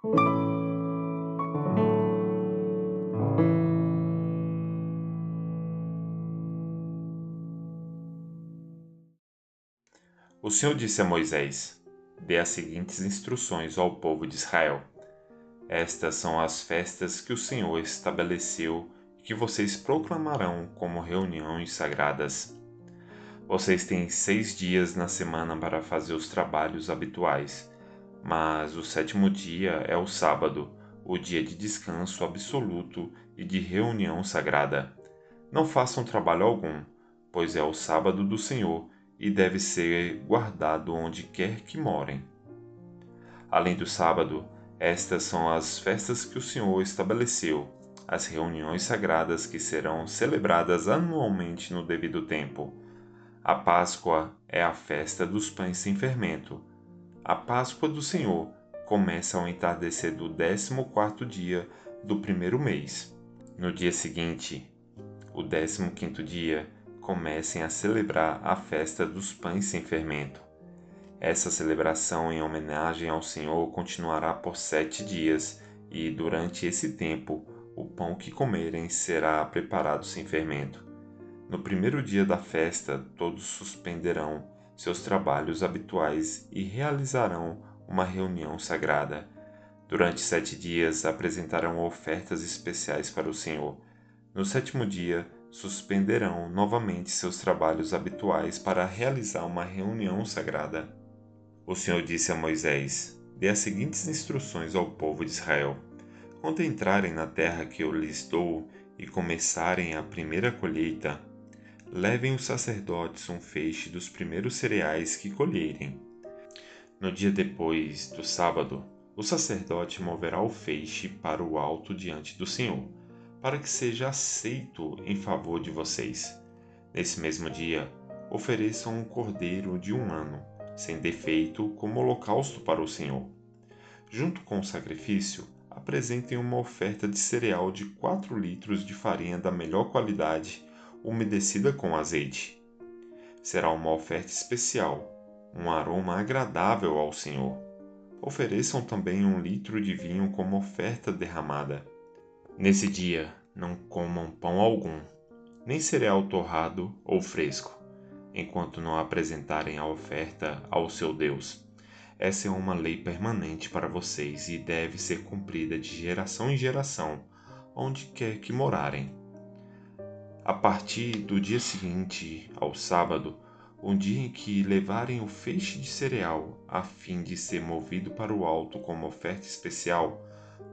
O Senhor disse a Moisés: Dê as seguintes instruções ao povo de Israel. Estas são as festas que o Senhor estabeleceu e que vocês proclamarão como reuniões sagradas. Vocês têm 6 dias na semana para fazer os trabalhos habituais, mas o sétimo dia é o sábado, o dia de descanso absoluto e de reunião sagrada. Não façam trabalho algum, pois é o sábado do Senhor e deve ser guardado onde quer que morem. Além do sábado, estas são as festas que o Senhor estabeleceu, as reuniões sagradas que serão celebradas anualmente no devido tempo. A Páscoa é a festa dos pães sem fermento. A Páscoa do Senhor começa ao entardecer do 14º dia do primeiro mês. No dia seguinte, o 15º dia, comecem a celebrar a festa dos pães sem fermento. Essa celebração em homenagem ao Senhor continuará por 7 dias, e durante esse tempo o pão que comerem será preparado sem fermento. No primeiro dia da festa, todos suspenderão seus trabalhos habituais e realizarão uma reunião sagrada. Durante 7 dias apresentarão ofertas especiais para o Senhor. No sétimo dia, suspenderão novamente seus trabalhos habituais para realizar uma reunião sagrada. O Senhor disse a Moisés: Dê as seguintes instruções ao povo de Israel. Quando entrarem na terra que eu lhes dou e começarem a primeira colheita, levem os sacerdotes um feixe dos primeiros cereais que colherem. No dia depois do sábado, o sacerdote moverá o feixe para o alto diante do Senhor, para que seja aceito em favor de vocês. Nesse mesmo dia, ofereçam um cordeiro de 1 ano, sem defeito, como holocausto para o Senhor. Junto com o sacrifício, apresentem uma oferta de cereal de 4 litros de farinha da melhor qualidade, umedecida com azeite. Será uma oferta especial, um aroma agradável ao Senhor. Ofereçam também 1 litro de vinho como oferta derramada. Nesse dia, não comam pão algum, nem cereal torrado ou fresco, enquanto não apresentarem a oferta ao seu Deus. Essa é uma lei permanente para vocês e deve ser cumprida de geração em geração, onde quer que morarem. A partir do dia seguinte ao sábado, um dia em que levarem o feixe de cereal, a fim de ser movido para o alto como oferta especial,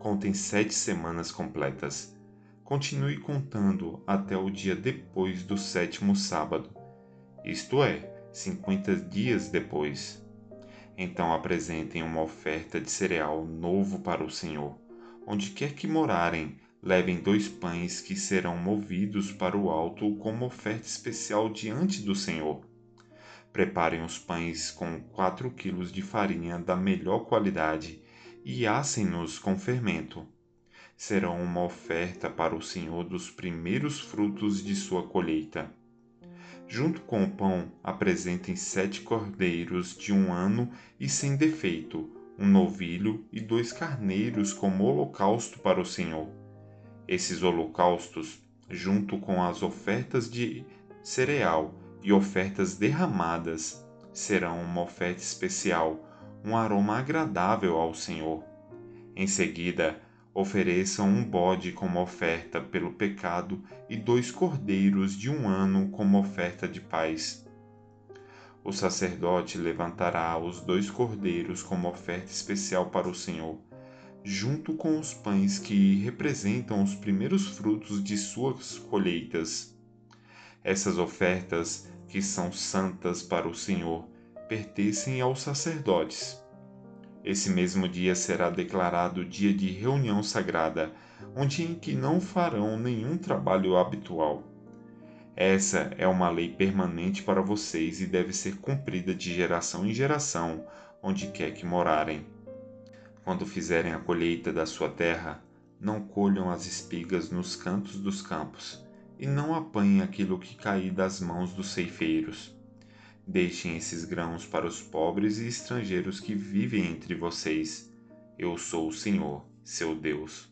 contem 7 semanas completas. Continue contando até o dia depois do sétimo sábado, isto é, 50 dias depois. Então apresentem uma oferta de cereal novo para o Senhor. Onde quer que morarem, levem 2 pães que serão movidos para o alto como oferta especial diante do Senhor. Preparem os pães com 4 quilos de farinha da melhor qualidade e assem-nos com fermento. Serão uma oferta para o Senhor dos primeiros frutos de sua colheita. Junto com o pão, apresentem 7 cordeiros de 1 ano e sem defeito, um novilho e 2 carneiros como holocausto para o Senhor. Esses holocaustos, junto com as ofertas de cereal e ofertas derramadas, serão uma oferta especial, um aroma agradável ao Senhor. Em seguida, ofereçam um bode como oferta pelo pecado e 2 cordeiros de 1 ano como oferta de paz. O sacerdote levantará os 2 cordeiros como oferta especial para o Senhor, junto com os pães que representam os primeiros frutos de suas colheitas. Essas ofertas, que são santas para o Senhor, pertencem aos sacerdotes. Esse mesmo dia será declarado dia de reunião sagrada, um dia em que não farão nenhum trabalho habitual. Essa é uma lei permanente para vocês e deve ser cumprida de geração em geração, onde quer que morarem. Quando fizerem a colheita da sua terra, não colham as espigas nos cantos dos campos, e não apanhem aquilo que cair das mãos dos ceifeiros. Deixem esses grãos para os pobres e estrangeiros que vivem entre vocês. Eu sou o Senhor, seu Deus.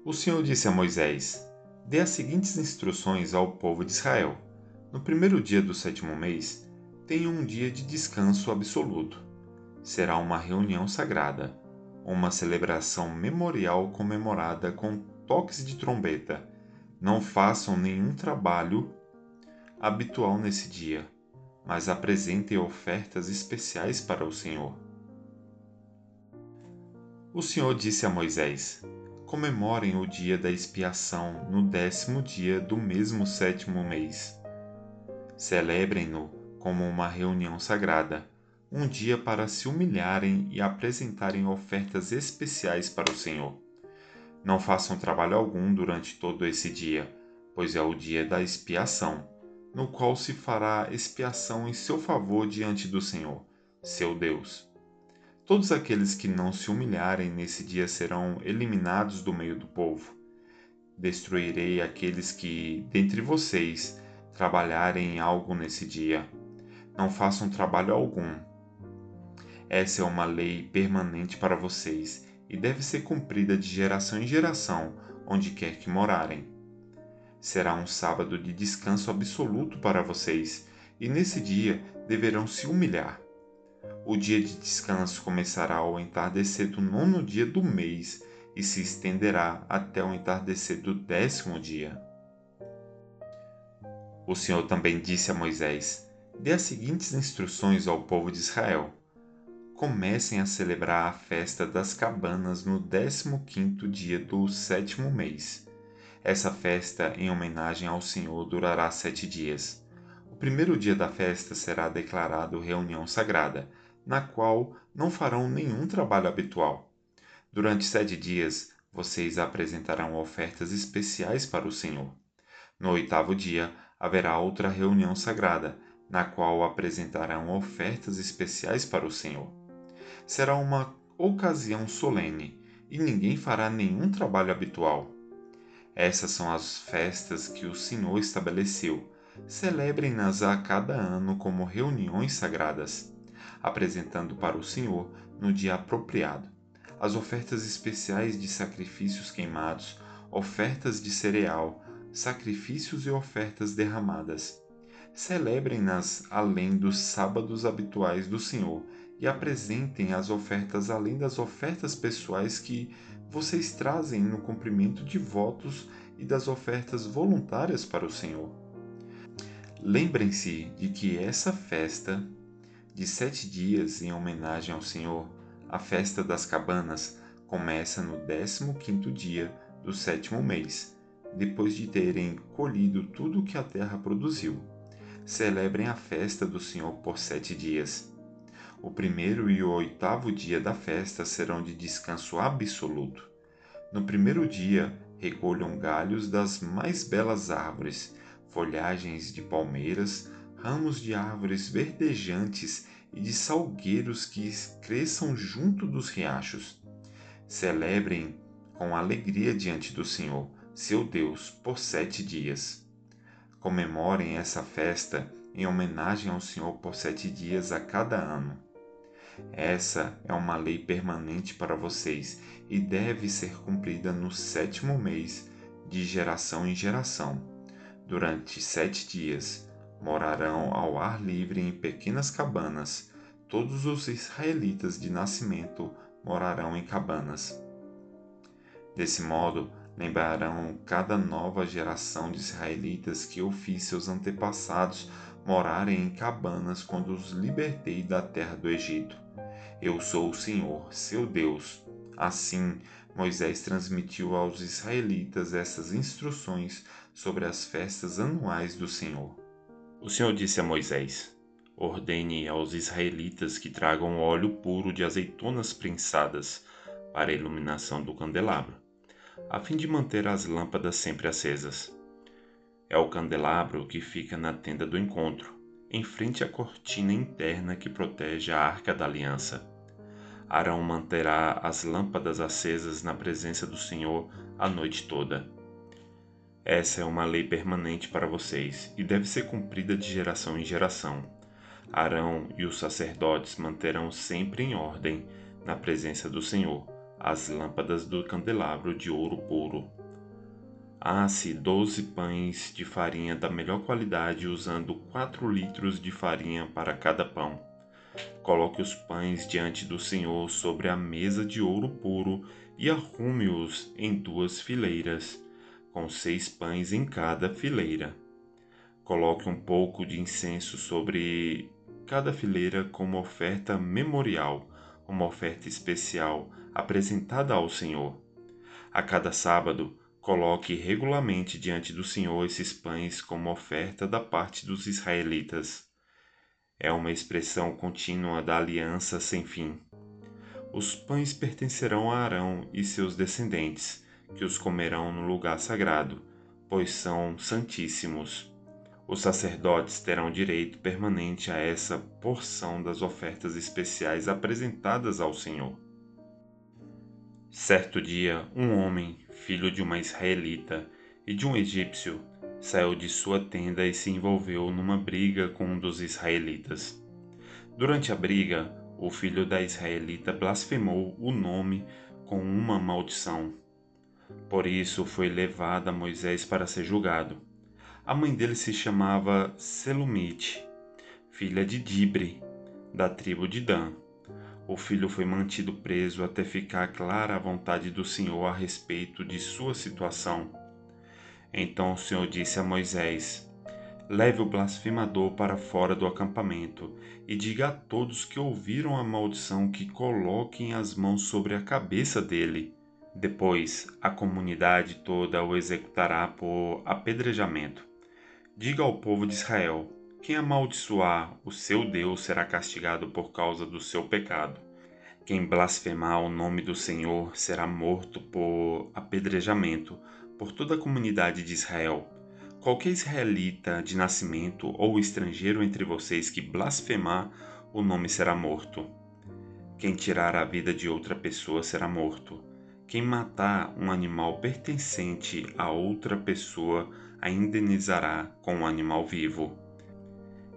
O Senhor disse a Moisés: Dê as seguintes instruções ao povo de Israel. No primeiro dia do 7º mês, tenham um dia de descanso absoluto. Será uma reunião sagrada, uma celebração memorial comemorada com toques de trombeta. Não façam nenhum trabalho habitual nesse dia, mas apresentem ofertas especiais para o Senhor. O Senhor disse a Moisés: Comemorem o dia da expiação no 10º dia do mesmo 7º mês. Celebrem-no como uma reunião sagrada, um dia para se humilharem e apresentarem ofertas especiais para o Senhor. Não façam trabalho algum durante todo esse dia, pois é o dia da expiação, no qual se fará expiação em seu favor diante do Senhor, seu Deus. Todos aqueles que não se humilharem nesse dia serão eliminados do meio do povo. Destruirei aqueles que, dentre vocês, trabalharem em algo nesse dia. Não façam trabalho algum. Essa é uma lei permanente para vocês e deve ser cumprida de geração em geração, onde quer que morarem. Será um sábado de descanso absoluto para vocês, e nesse dia deverão se humilhar. O dia de descanso começará ao entardecer do 9º dia do mês e se estenderá até o entardecer do 10º dia. O Senhor também disse a Moisés: Dê as seguintes instruções ao povo de Israel. Comecem a celebrar a festa das cabanas no 15º dia do 7º mês. Essa festa, em homenagem ao Senhor, durará 7 dias. O primeiro dia da festa será declarado reunião sagrada, na qual não farão nenhum trabalho habitual. Durante 7 dias, vocês apresentarão ofertas especiais para o Senhor. No 8º dia, haverá outra reunião sagrada, na qual apresentarão ofertas especiais para o Senhor. Será uma ocasião solene, e ninguém fará nenhum trabalho habitual. Essas são as festas que o Senhor estabeleceu. Celebrem-nas a cada ano como reuniões sagradas, apresentando para o Senhor, no dia apropriado, as ofertas especiais de sacrifícios queimados, ofertas de cereal, sacrifícios e ofertas derramadas. Celebrem-nas além dos sábados habituais do Senhor e apresentem as ofertas além das ofertas pessoais que vocês trazem no cumprimento de votos e das ofertas voluntárias para o Senhor. Lembrem-se de que essa festa de 7 dias em homenagem ao Senhor, a festa das cabanas, começa no 15º dia do 7º mês, depois de terem colhido tudo o que a terra produziu. Celebrem a festa do Senhor por 7 dias. O 1º e o 8º dia da festa serão de descanso absoluto. No 1º dia, recolham galhos das mais belas árvores, folhagens de palmeiras, ramos de árvores verdejantes e de salgueiros que cresçam junto dos riachos. Celebrem com alegria diante do Senhor, seu Deus, por 7 dias. Comemorem essa festa em homenagem ao Senhor por 7 dias a cada ano. Essa é uma lei permanente para vocês e deve ser cumprida no 7º mês, de geração em geração. Durante 7 dias, morarão ao ar livre em pequenas cabanas. Todos os israelitas de nascimento morarão em cabanas. Desse modo, lembrarão cada nova geração de israelitas que eu fiz seus antepassados morarem em cabanas quando os libertei da terra do Egito. Eu sou o Senhor, seu Deus. Assim, Moisés transmitiu aos israelitas essas instruções sobre as festas anuais do Senhor. O Senhor disse a Moisés: Ordene aos israelitas que tragam óleo puro de azeitonas prensadas para a iluminação do candelabro, a fim de manter as lâmpadas sempre acesas. É o candelabro que fica na tenda do encontro, em frente à cortina interna que protege a Arca da Aliança. Arão manterá as lâmpadas acesas na presença do Senhor a noite toda. Essa é uma lei permanente para vocês e deve ser cumprida de geração em geração. Arão e os sacerdotes manterão sempre em ordem na presença do Senhor, as lâmpadas do candelabro de ouro puro. Asse 12 pães de farinha da melhor qualidade, usando 4 litros de farinha para cada pão. Coloque os pães diante do Senhor sobre a mesa de ouro puro e arrume-os em 2 fileiras, com 6 pães em cada fileira. Coloque um pouco de incenso sobre cada fileira como oferta memorial, uma oferta especial apresentada ao Senhor. A cada sábado, coloque regularmente diante do Senhor esses pães como oferta da parte dos israelitas. É uma expressão contínua da aliança sem fim. Os pães pertencerão a Arão e seus descendentes, que os comerão no lugar sagrado, pois são santíssimos. Os sacerdotes terão direito permanente a essa porção das ofertas especiais apresentadas ao Senhor. Certo dia, um homem, filho de uma israelita e de um egípcio, saiu de sua tenda e se envolveu numa briga com um dos israelitas. Durante a briga, o filho da israelita blasfemou o nome com uma maldição. Por isso foi levado a Moisés para ser julgado. A mãe dele se chamava Selumite, filha de Dibre, da tribo de Dan. O filho foi mantido preso até ficar clara a vontade do Senhor a respeito de sua situação. Então o Senhor disse a Moisés: Leve o blasfemador para fora do acampamento e diga a todos que ouviram a maldição que coloquem as mãos sobre a cabeça dele. Depois, a comunidade toda o executará por apedrejamento. Diga ao povo de Israel: quem amaldiçoar o seu Deus será castigado por causa do seu pecado. Quem blasfemar o nome do Senhor será morto por apedrejamento por toda a comunidade de Israel. Qualquer israelita de nascimento ou estrangeiro entre vocês que blasfemar o nome será morto. Quem tirar a vida de outra pessoa será morto. Quem matar um animal pertencente a outra pessoa a indenizará com um animal vivo.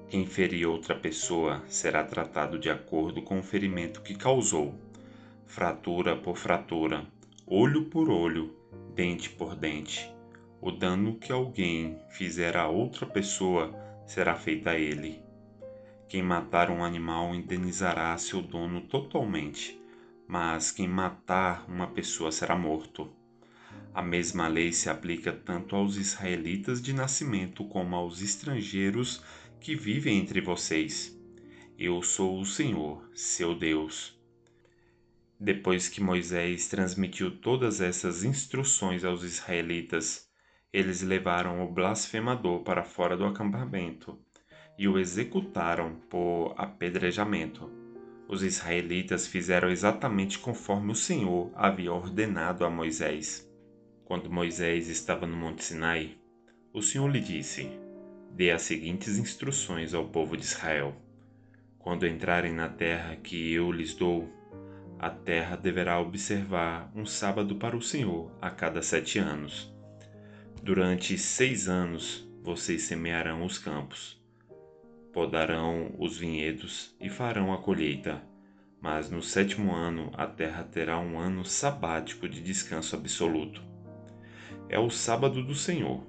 Quem ferir outra pessoa será tratado de acordo com o ferimento que causou, fratura por fratura, olho por olho, dente por dente. O dano que alguém fizer a outra pessoa será feito a ele. Quem matar um animal indenizará seu dono totalmente, mas quem matar uma pessoa será morto. A mesma lei se aplica tanto aos israelitas de nascimento como aos estrangeiros que vivem entre vocês. Eu sou o Senhor, seu Deus. Depois que Moisés transmitiu todas essas instruções aos israelitas, eles levaram o blasfemador para fora do acampamento e o executaram por apedrejamento. Os israelitas fizeram exatamente conforme o Senhor havia ordenado a Moisés. Quando Moisés estava no Monte Sinai, o Senhor lhe disse: Dê as seguintes instruções ao povo de Israel. Quando entrarem na terra que eu lhes dou, a terra deverá observar um sábado para o Senhor a cada 7 anos. Durante 6 anos vocês semearão os campos, podarão os vinhedos e farão a colheita. Mas no 7º ano a terra terá um ano sabático de descanso absoluto. É o sábado do Senhor.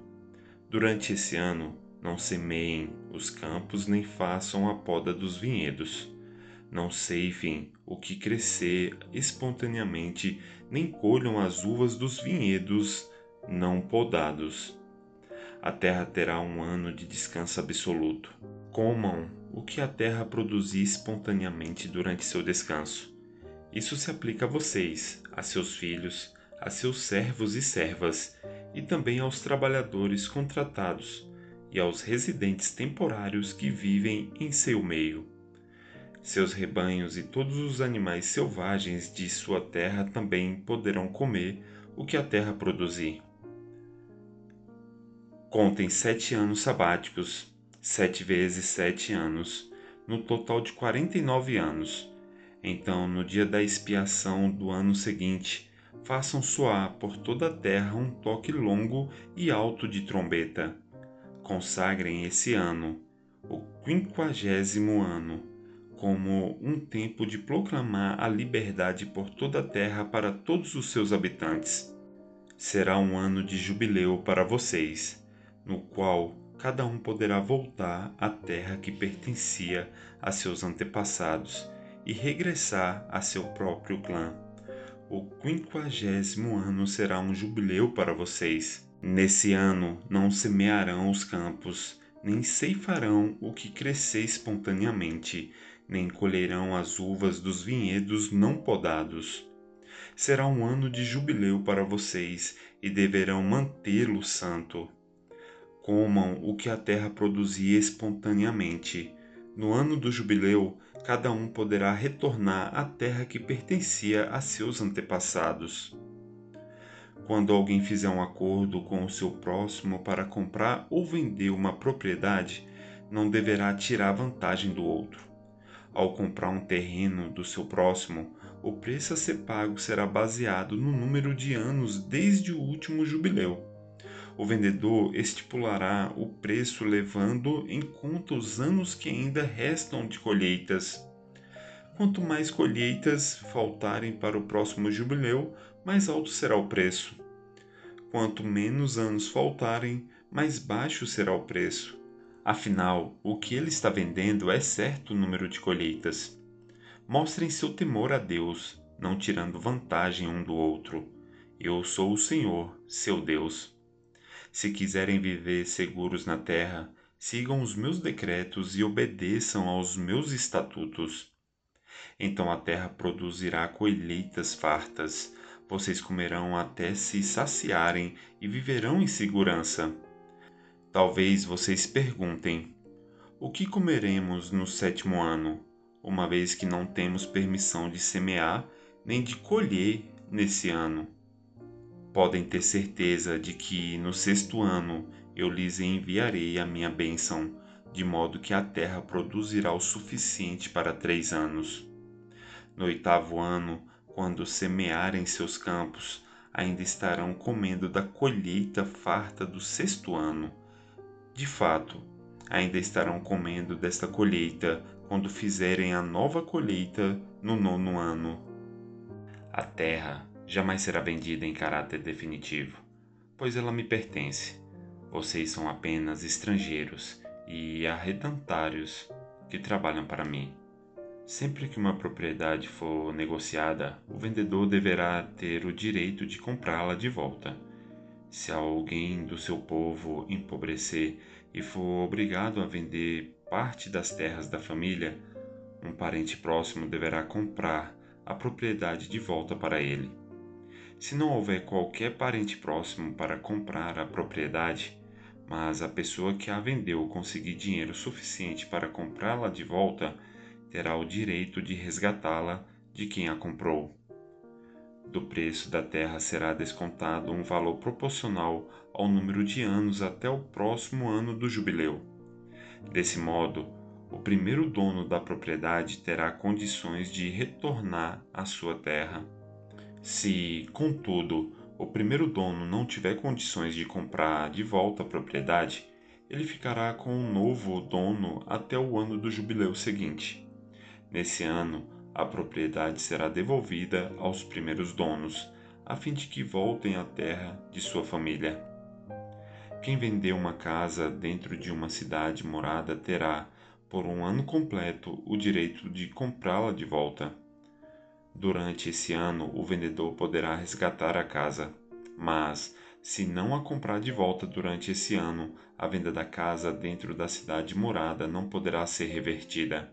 Durante esse ano, não semeiem os campos nem façam a poda dos vinhedos. Não ceifem o que crescer espontaneamente, nem colham as uvas dos vinhedos não podados. A terra terá um ano de descanso absoluto. Comam o que a terra produzir espontaneamente durante seu descanso. Isso se aplica a vocês, a seus filhos, a seus servos e servas, e também aos trabalhadores contratados e aos residentes temporários que vivem em seu meio. Seus rebanhos e todos os animais selvagens de sua terra também poderão comer o que a terra produzir. Contem 7 anos sabáticos, 7 vezes 7 anos, no total de 49 anos. Então, no dia da expiação do ano seguinte, façam soar por toda a terra um toque longo e alto de trombeta. Consagrem esse ano, o 50º ano, como um tempo de proclamar a liberdade por toda a terra para todos os seus habitantes. Será um ano de jubileu para vocês, no qual cada um poderá voltar à terra que pertencia a seus antepassados e regressar a seu próprio clã. O 50º ano será um jubileu para vocês. Nesse ano não semearão os campos, nem ceifarão o que crescer espontaneamente, nem colherão as uvas dos vinhedos não podados. Será um ano de jubileu para vocês e deverão mantê-lo santo. Comam o que a terra produzia espontaneamente. No ano do jubileu, cada um poderá retornar à terra que pertencia a seus antepassados. Quando alguém fizer um acordo com o seu próximo para comprar ou vender uma propriedade, não deverá tirar vantagem do outro. Ao comprar um terreno do seu próximo, o preço a ser pago será baseado no número de anos desde o último jubileu. O vendedor estipulará o preço levando em conta os anos que ainda restam de colheitas. Quanto mais colheitas faltarem para o próximo jubileu, mais alto será o preço. Quanto menos anos faltarem, mais baixo será o preço. Afinal, o que ele está vendendo é certo número de colheitas. Mostrem seu temor a Deus, não tirando vantagem um do outro. Eu sou o Senhor, seu Deus. Se quiserem viver seguros na terra, sigam os meus decretos e obedeçam aos meus estatutos. Então a terra produzirá colheitas fartas. Vocês comerão até se saciarem e viverão em segurança. Talvez vocês perguntem: o que comeremos no 7º ano, uma vez que não temos permissão de semear nem de colher nesse ano? Podem ter certeza de que no 6º ano eu lhes enviarei a minha bênção, de modo que a terra produzirá o suficiente para 3 anos. No 8º ano, quando semearem seus campos, ainda estarão comendo da colheita farta do 6º ano. De fato, ainda estarão comendo desta colheita quando fizerem a nova colheita no 9º ano. A terra jamais será vendida em caráter definitivo, pois ela me pertence. Vocês são apenas estrangeiros e arrendatários que trabalham para mim. Sempre que uma propriedade for negociada, o vendedor deverá ter o direito de comprá-la de volta. Se alguém do seu povo empobrecer e for obrigado a vender parte das terras da família, um parente próximo deverá comprar a propriedade de volta para ele. Se não houver qualquer parente próximo para comprar a propriedade, mas a pessoa que a vendeu conseguir dinheiro suficiente para comprá-la de volta, terá o direito de resgatá-la de quem a comprou. Do preço da terra será descontado um valor proporcional ao número de anos até o próximo ano do jubileu. Desse modo, o primeiro dono da propriedade terá condições de retornar à sua terra. Se, contudo, o primeiro dono não tiver condições de comprar de volta a propriedade, ele ficará com o novo dono até o ano do jubileu seguinte. Nesse ano, a propriedade será devolvida aos primeiros donos, a fim de que voltem à terra de sua família. Quem vender uma casa dentro de uma cidade morada terá, por um ano completo, o direito de comprá-la de volta. Durante esse ano, o vendedor poderá resgatar a casa, mas, se não a comprar de volta durante esse ano, a venda da casa dentro da cidade morada não poderá ser revertida.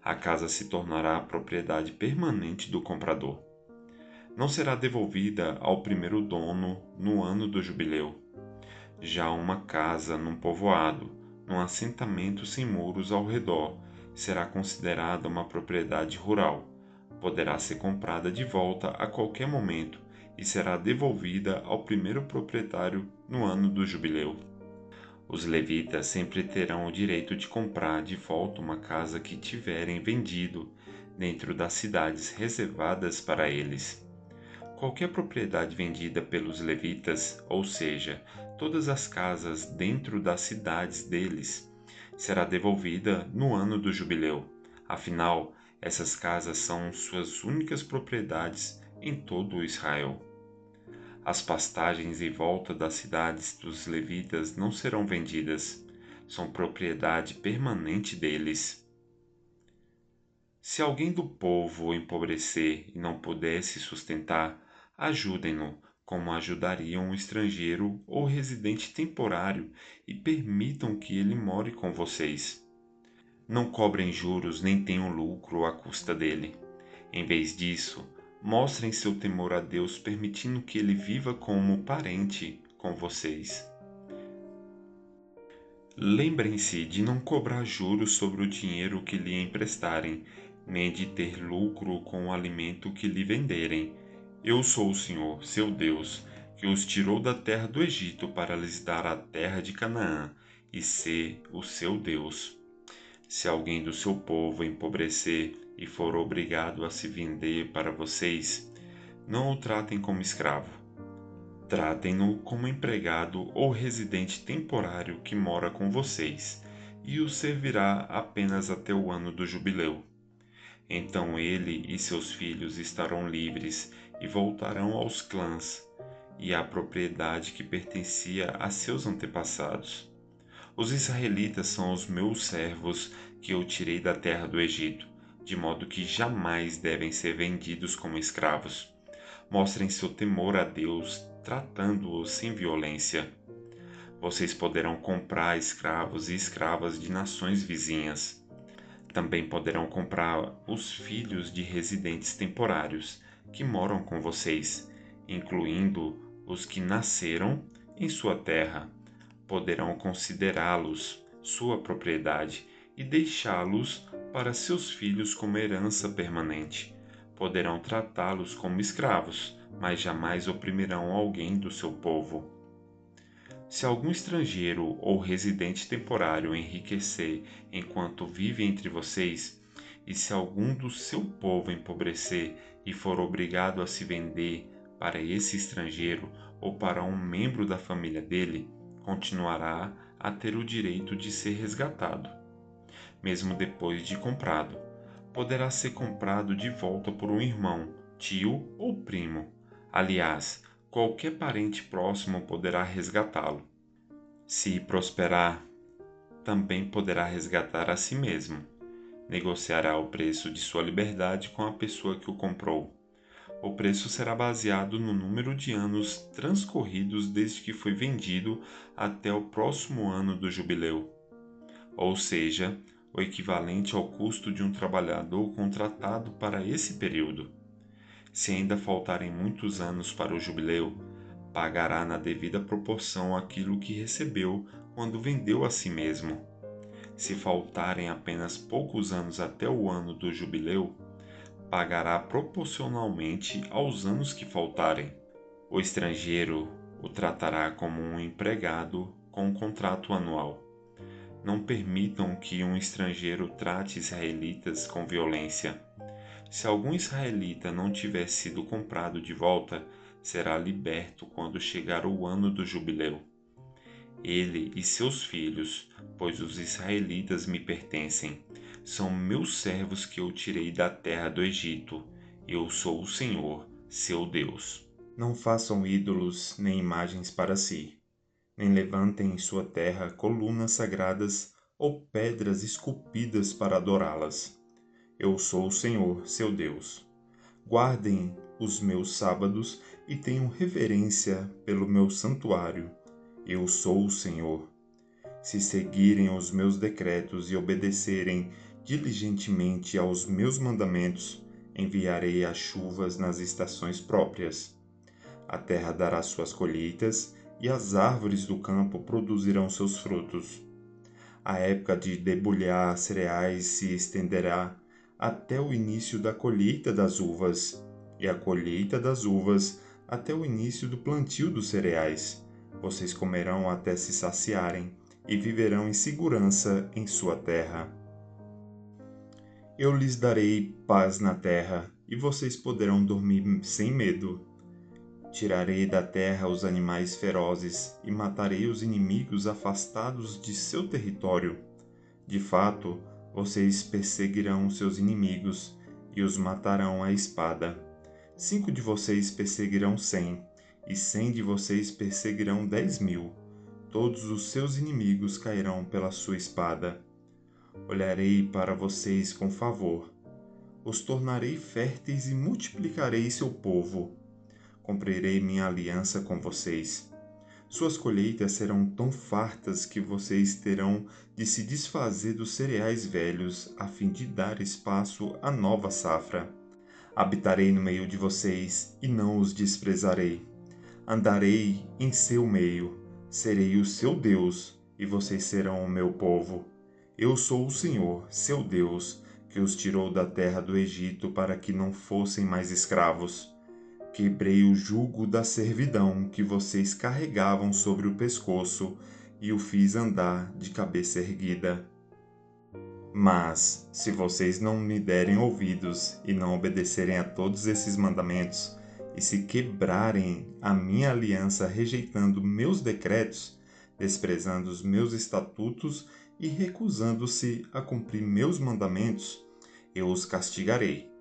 A casa se tornará propriedade permanente do comprador. Não será devolvida ao primeiro dono no ano do jubileu. Já uma casa num povoado, num assentamento sem muros ao redor, será considerada uma propriedade rural. Poderá ser comprada de volta a qualquer momento e será devolvida ao primeiro proprietário no ano do jubileu. Os levitas sempre terão o direito de comprar de volta uma casa que tiverem vendido dentro das cidades reservadas para eles. Qualquer propriedade vendida pelos levitas, ou seja, todas as casas dentro das cidades deles, será devolvida no ano do jubileu, Afinal, essas casas são suas únicas propriedades em todo Israel. As pastagens em volta das cidades dos levitas não serão vendidas, são propriedade permanente deles. Se alguém do povo empobrecer e não puder se sustentar, ajudem-no, como ajudariam um estrangeiro ou residente temporário, e permitam que ele more com vocês. Não cobrem juros nem tenham lucro à custa dele. Em vez disso, mostrem seu temor a Deus, permitindo que ele viva como parente com vocês. Lembrem-se de não cobrar juros sobre o dinheiro que lhe emprestarem, nem de ter lucro com o alimento que lhe venderem. Eu sou o Senhor, seu Deus, que os tirou da terra do Egito para lhes dar a terra de Canaã, e ser o seu Deus. Se alguém do seu povo empobrecer e for obrigado a se vender para vocês, não o tratem como escravo. Tratem-no como empregado ou residente temporário que mora com vocês e o servirá apenas até o ano do jubileu. Então ele e seus filhos estarão livres e voltarão aos clãs e à propriedade que pertencia a seus antepassados. Os israelitas são os meus servos que eu tirei da terra do Egito, de modo que jamais devem ser vendidos como escravos. Mostrem seu temor a Deus, tratando-os sem violência. Vocês poderão comprar escravos e escravas de nações vizinhas. Também poderão comprar os filhos de residentes temporários que moram com vocês, incluindo os que nasceram em sua terra. Poderão considerá-los sua propriedade e deixá-los para seus filhos como herança permanente. Poderão tratá-los como escravos, mas jamais oprimirão alguém do seu povo. Se algum estrangeiro ou residente temporário enriquecer enquanto vive entre vocês, e se algum do seu povo empobrecer e for obrigado a se vender para esse estrangeiro ou para um membro da família dele, continuará a ter o direito de ser resgatado, mesmo depois de comprado. Poderá ser comprado de volta por um irmão, tio ou primo. Aliás, qualquer parente próximo poderá resgatá-lo. Se prosperar, também poderá resgatar a si mesmo. Negociará o preço de sua liberdade com a pessoa que o comprou. O preço será baseado no número de anos transcorridos desde que foi vendido até o próximo ano do jubileu, ou seja, o equivalente ao custo de um trabalhador contratado para esse período. Se ainda faltarem muitos anos para o jubileu, pagará na devida proporção aquilo que recebeu quando vendeu a si mesmo. Se faltarem apenas poucos anos até o ano do jubileu, pagará proporcionalmente aos anos que faltarem. O estrangeiro o tratará como um empregado com um contrato anual. Não permitam que um estrangeiro trate israelitas com violência. Se algum israelita não tiver sido comprado de volta, será liberto quando chegar o ano do jubileu. Ele e seus filhos, pois os israelitas me pertencem, são meus servos que eu tirei da terra do Egito. Eu sou o Senhor, seu Deus. Não façam ídolos nem imagens para si, nem levantem em sua terra colunas sagradas ou pedras esculpidas para adorá-las. Eu sou o Senhor, seu Deus. Guardem os meus sábados e tenham reverência pelo meu santuário. Eu sou o Senhor. Se seguirem os meus decretos e obedecerem diligentemente aos meus mandamentos, enviarei as chuvas nas estações próprias. A terra dará suas colheitas e as árvores do campo produzirão seus frutos. A época de debulhar cereais se estenderá até o início da colheita das uvas, e a colheita das uvas até o início do plantio dos cereais. Vocês comerão até se saciarem e viverão em segurança em sua terra. Eu lhes darei paz na terra, e vocês poderão dormir sem medo. Tirarei da terra os animais ferozes e matarei os inimigos afastados de seu território. De fato, Vocês perseguirão seus inimigos e os matarão à espada. 5 de vocês perseguirão 100, e 100 de vocês perseguirão 10.000. Todos os seus inimigos cairão pela sua espada. Olharei para vocês com favor. Os tornarei férteis e multiplicarei seu povo. Cumprirei minha aliança com vocês. Suas colheitas serão tão fartas que vocês terão de se desfazer dos cereais velhos, a fim de dar espaço à nova safra. Habitarei no meio de vocês e não os desprezarei. Andarei em seu meio, serei o seu Deus, e vocês serão o meu povo. Eu sou o Senhor, seu Deus, que os tirou da terra do Egito para que não fossem mais escravos. Quebrei o jugo da servidão que vocês carregavam sobre o pescoço e o fiz andar de cabeça erguida. Mas, se vocês não me derem ouvidos e não obedecerem a todos esses mandamentos, e se quebrarem a minha aliança rejeitando meus decretos, desprezando os meus estatutos e recusando-se a cumprir meus mandamentos, eu os castigarei.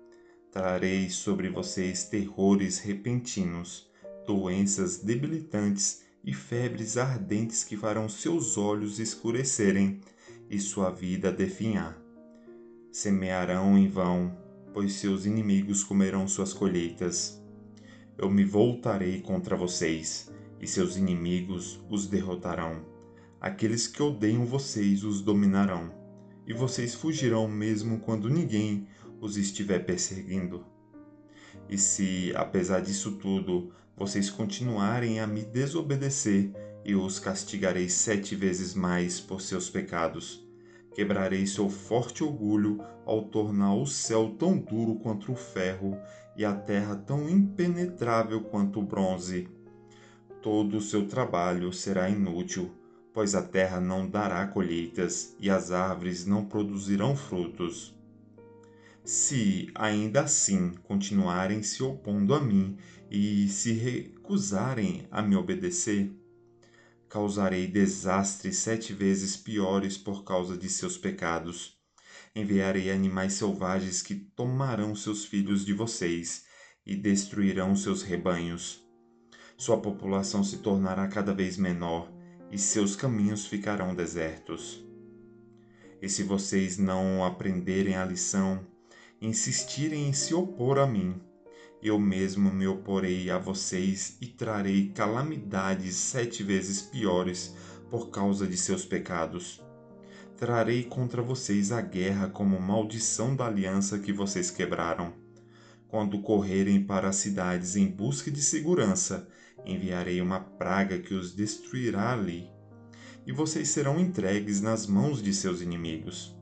Trarei sobre vocês terrores repentinos, doenças debilitantes e febres ardentes que farão seus olhos escurecerem e sua vida definhar. Semearão em vão, pois seus inimigos comerão suas colheitas. Eu me voltarei contra vocês, e seus inimigos os derrotarão. Aqueles que odeiam vocês os dominarão, e vocês fugirão mesmo quando ninguém os estiver perseguindo. E se, apesar disso tudo, vocês continuarem a me desobedecer, eu os castigarei 7 vezes mais por seus pecados. Quebrarei seu forte orgulho ao tornar o céu tão duro quanto o ferro e a terra tão impenetrável quanto o bronze. Todo o seu trabalho será inútil, pois a terra não dará colheitas e as árvores não produzirão frutos. Se ainda assim continuarem se opondo a mim e se recusarem a me obedecer, causarei desastres 7 vezes piores por causa de seus pecados. Enviarei animais selvagens que tomarão seus filhos de vocês e destruirão seus rebanhos. Sua população se tornará cada vez menor e seus caminhos ficarão desertos. E se vocês não aprenderem a lição, insistirem em se opor a mim, eu mesmo me oporei a vocês e trarei calamidades 7 vezes piores por causa de seus pecados. Trarei contra vocês a guerra como maldição da aliança que vocês quebraram. Quando correrem para as cidades em busca de segurança, enviarei uma praga que os destruirá ali, e vocês serão entregues nas mãos de seus inimigos.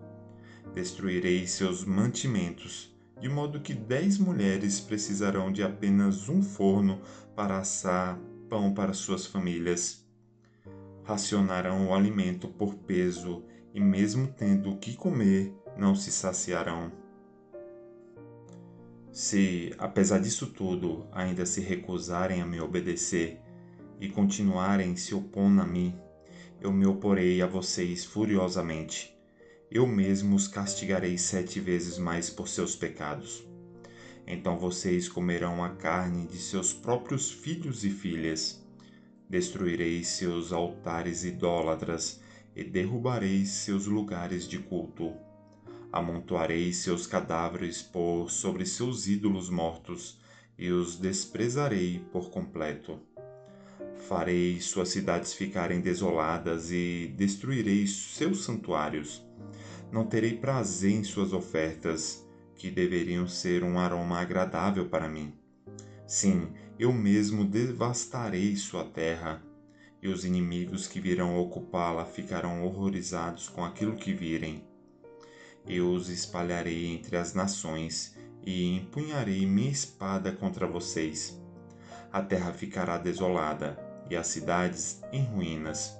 Destruirei seus mantimentos, de modo que 10 mulheres precisarão de apenas um forno para assar pão para suas famílias. Racionarão o alimento por peso, e mesmo tendo o que comer, não se saciarão. Se, apesar disso tudo, ainda se recusarem a me obedecer e continuarem se opondo a mim, eu me oporei a vocês furiosamente. Eu mesmo os castigarei 7 vezes mais por seus pecados. Então vocês comerão a carne de seus próprios filhos e filhas. Destruirei seus altares idólatras e derrubarei seus lugares de culto. Amontoarei seus cadáveres por sobre seus ídolos mortos e os desprezarei por completo. Farei suas cidades ficarem desoladas e destruirei seus santuários. Não terei prazer em suas ofertas, que deveriam ser um aroma agradável para mim. Sim, eu mesmo devastarei sua terra, e os inimigos que virão ocupá-la ficarão horrorizados com aquilo que virem. Eu os espalharei entre as nações e empunharei minha espada contra vocês. A terra ficará desolada e as cidades em ruínas.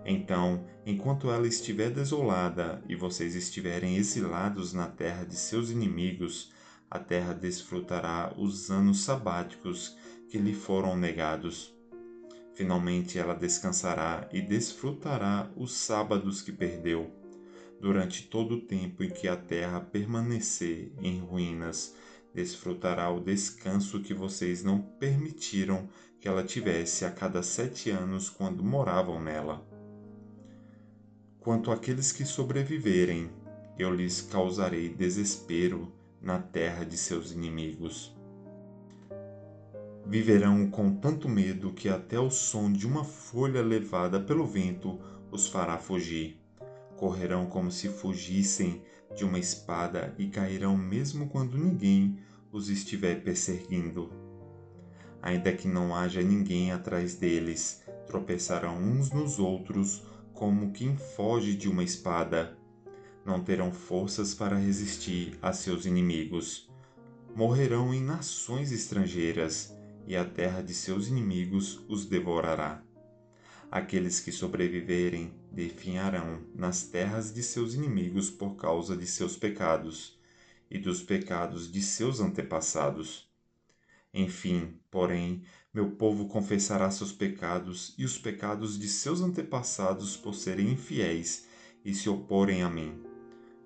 Então, enquanto ela estiver desolada e vocês estiverem exilados na terra de seus inimigos, a terra desfrutará os anos sabáticos que lhe foram negados. Finalmente ela descansará e desfrutará os sábados que perdeu. Durante todo o tempo em que a terra permanecer em ruínas, desfrutará o descanso que vocês não permitiram que ela tivesse a cada 7 anos quando moravam nela. Quanto àqueles que sobreviverem, eu lhes causarei desespero na terra de seus inimigos. Viverão com tanto medo que até o som de uma folha levada pelo vento os fará fugir. Correrão como se fugissem de uma espada e cairão mesmo quando ninguém os estiver perseguindo. Ainda que não haja ninguém atrás deles, tropeçarão uns nos outros como quem foge de uma espada. Não terão forças para resistir a seus inimigos. Morrerão em nações estrangeiras, e a terra de seus inimigos os devorará. Aqueles que sobreviverem definharão nas terras de seus inimigos por causa de seus pecados e dos pecados de seus antepassados. Enfim, porém, meu povo confessará seus pecados e os pecados de seus antepassados por serem infiéis e se oporem a mim.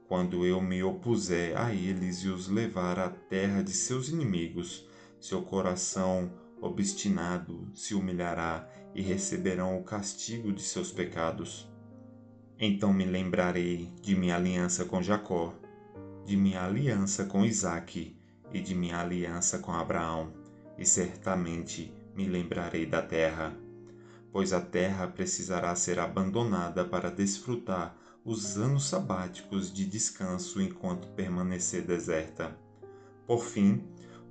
Quando eu me opuser a eles e os levar à terra de seus inimigos, seu coração obstinado se humilhará e receberão o castigo de seus pecados. Então me lembrarei de minha aliança com Jacó, de minha aliança com Isaque e de minha aliança com Abraão, e certamente me lembrarei da terra, pois a terra precisará ser abandonada para desfrutar os anos sabáticos de descanso enquanto permanecer deserta. Por fim,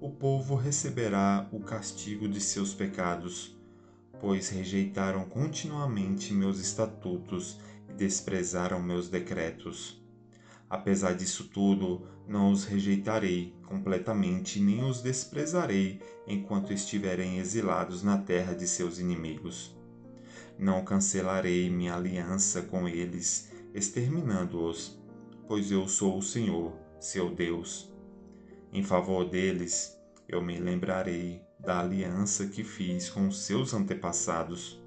o povo receberá o castigo de seus pecados, pois rejeitaram continuamente meus estatutos e desprezaram meus decretos. Apesar disso tudo, não os rejeitarei completamente nem os desprezarei enquanto estiverem exilados na terra de seus inimigos. Não cancelarei minha aliança com eles, exterminando-os, pois eu sou o Senhor, seu Deus. Em favor deles, eu me lembrarei da aliança que fiz com seus antepassados,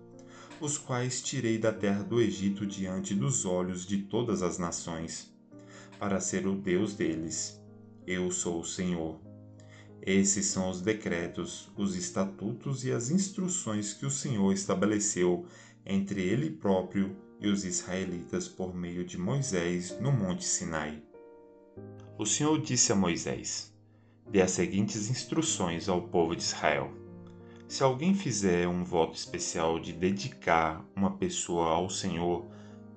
os quais tirei da terra do Egito diante dos olhos de todas as nações, para ser o Deus deles. Eu sou o Senhor. Esses são os decretos, os estatutos e as instruções que o Senhor estabeleceu entre ele próprio e os israelitas por meio de Moisés no Monte Sinai. O Senhor disse a Moisés: Dê as seguintes instruções ao povo de Israel. Se alguém fizer um voto especial de dedicar uma pessoa ao Senhor,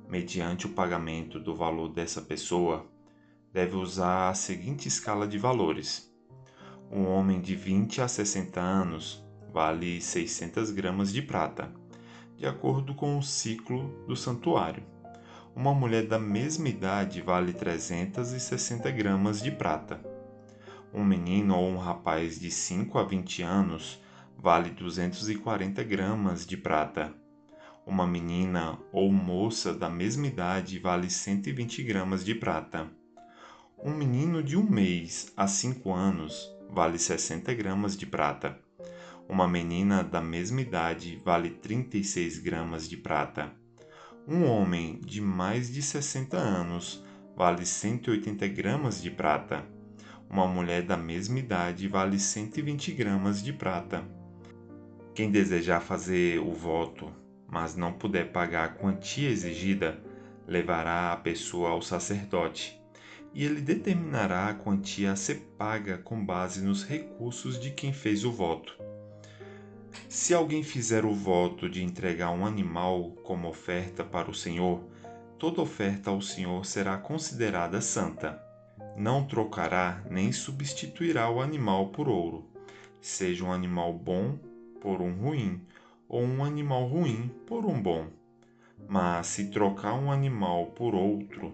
mediante o pagamento do valor dessa pessoa, deve usar a seguinte escala de valores. Um homem de 20 a 60 anos vale 600 gramas de prata, de acordo com o ciclo do santuário. Uma mulher da mesma idade vale 360 gramas de prata. Um menino ou um rapaz de 5 a 20 anos vale 240 gramas de prata. Uma menina ou moça da mesma idade vale 120 gramas de prata. Um menino de 1 mês a 5 anos vale 60 gramas de prata. Uma menina da mesma idade vale 36 gramas de prata. Um homem de mais de 60 anos vale 180 gramas de prata. Uma mulher da mesma idade vale 120 gramas de prata. Quem desejar fazer o voto, mas não puder pagar a quantia exigida, levará a pessoa ao sacerdote, e ele determinará a quantia a ser paga com base nos recursos de quem fez o voto. Se alguém fizer o voto de entregar um animal como oferta para o Senhor, toda oferta ao Senhor será considerada santa. Não trocará nem substituirá o animal por ouro, seja um animal bom por um ruim, ou um animal ruim por um bom. Mas se trocar um animal por outro,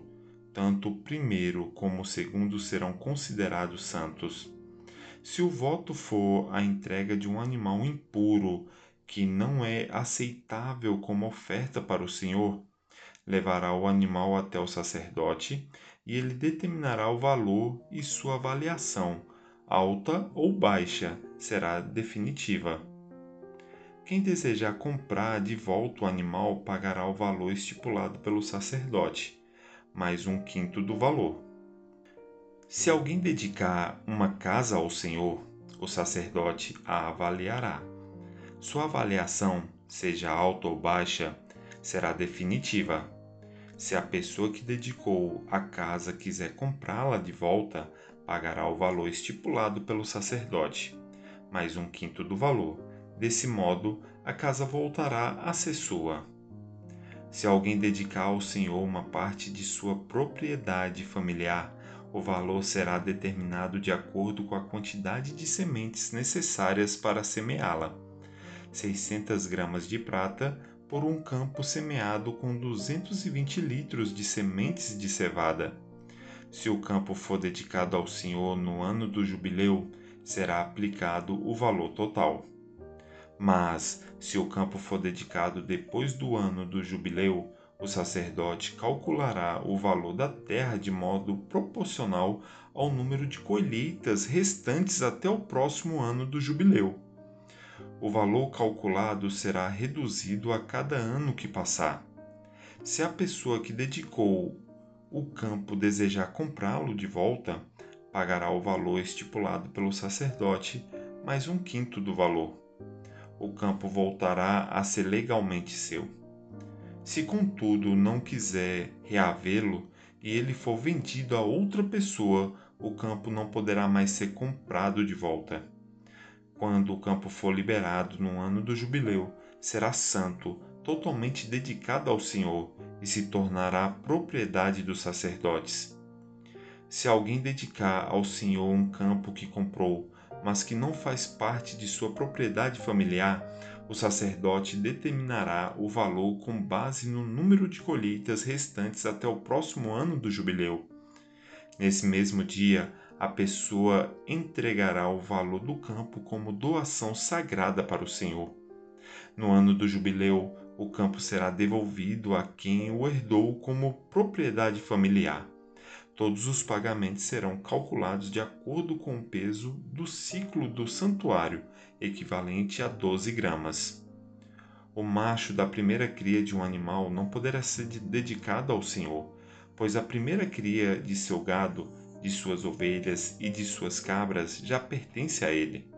tanto o primeiro como o segundo serão considerados santos. Se o voto for a entrega de um animal impuro, que não é aceitável como oferta para o Senhor, levará o animal até o sacerdote e ele determinará o valor e sua avaliação, alta ou baixa, será definitiva. Quem desejar comprar de volta o animal pagará o valor estipulado pelo sacerdote, mais um quinto do valor. Se alguém dedicar uma casa ao Senhor, o sacerdote a avaliará. Sua avaliação, seja alta ou baixa, será definitiva. Se a pessoa que dedicou a casa quiser comprá-la de volta, pagará o valor estipulado pelo sacerdote, mais um quinto do valor. Desse modo, a casa voltará a ser sua. Se alguém dedicar ao Senhor uma parte de sua propriedade familiar, o valor será determinado de acordo com a quantidade de sementes necessárias para semeá-la. 600 gramas de prata por um campo semeado com 220 litros de sementes de cevada. Se o campo for dedicado ao Senhor no ano do jubileu, será aplicado o valor total. Mas, se o campo for dedicado depois do ano do jubileu, o sacerdote calculará o valor da terra de modo proporcional ao número de colheitas restantes até o próximo ano do jubileu. O valor calculado será reduzido a cada ano que passar. Se a pessoa que dedicou o campo desejar comprá-lo de volta, pagará o valor estipulado pelo sacerdote, mais um quinto do valor. O campo voltará a ser legalmente seu. Se, contudo, não quiser reavê-lo e ele for vendido a outra pessoa, o campo não poderá mais ser comprado de volta. Quando o campo for liberado no ano do jubileu, será santo, totalmente dedicado ao Senhor e se tornará propriedade dos sacerdotes. Se alguém dedicar ao Senhor um campo que comprou, mas que não faz parte de sua propriedade familiar, o sacerdote determinará o valor com base no número de colheitas restantes até o próximo ano do jubileu. Nesse mesmo dia, a pessoa entregará o valor do campo como doação sagrada para o Senhor. No ano do jubileu, o campo será devolvido a quem o herdou como propriedade familiar. Todos os pagamentos serão calculados de acordo com o peso do ciclo do santuário, equivalente a 12 gramas. O macho da primeira cria de um animal não poderá ser dedicado ao Senhor, pois a primeira cria de seu gado, de suas ovelhas e de suas cabras já pertence a ele.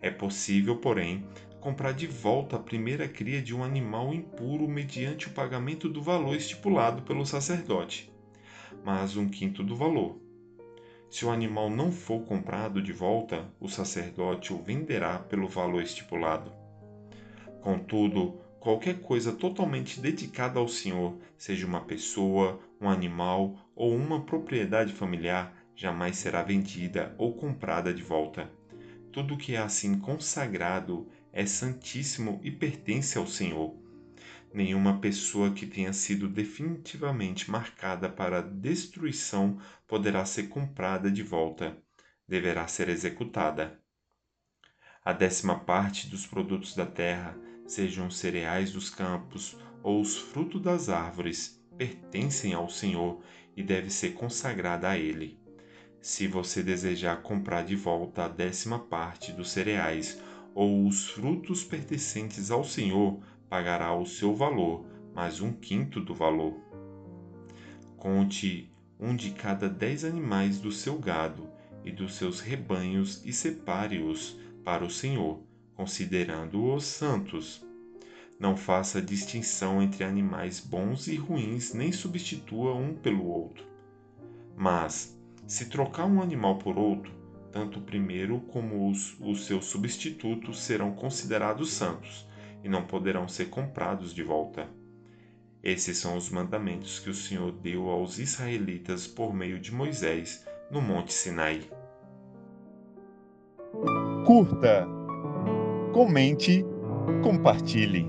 É possível, porém, comprar de volta a primeira cria de um animal impuro mediante o pagamento do valor estipulado pelo sacerdote, mas um quinto do valor. Se o animal não for comprado de volta, o sacerdote o venderá pelo valor estipulado. Contudo, qualquer coisa totalmente dedicada ao Senhor, seja uma pessoa, um animal ou uma propriedade familiar, jamais será vendida ou comprada de volta. Tudo que é assim consagrado é santíssimo e pertence ao Senhor. Nenhuma pessoa que tenha sido definitivamente marcada para destruição poderá ser comprada de volta. Deverá ser executada. A 10ª parte dos produtos da terra, sejam os cereais dos campos ou os frutos das árvores, pertencem ao Senhor e deve ser consagrada a Ele. Se você desejar comprar de volta a 10ª parte dos cereais ou os frutos pertencentes ao Senhor, pagará o seu valor, mais um quinto do valor. Conte um de cada 10 animais do seu gado e dos seus rebanhos e separe-os para o Senhor, considerando-os santos. Não faça distinção entre animais bons e ruins, nem substitua um pelo outro. Mas, se trocar um animal por outro, tanto o primeiro como os seus substitutos serão considerados santos e não poderão ser comprados de volta. Esses são os mandamentos que o Senhor deu aos israelitas por meio de Moisés no Monte Sinai. Curta, comente, compartilhe.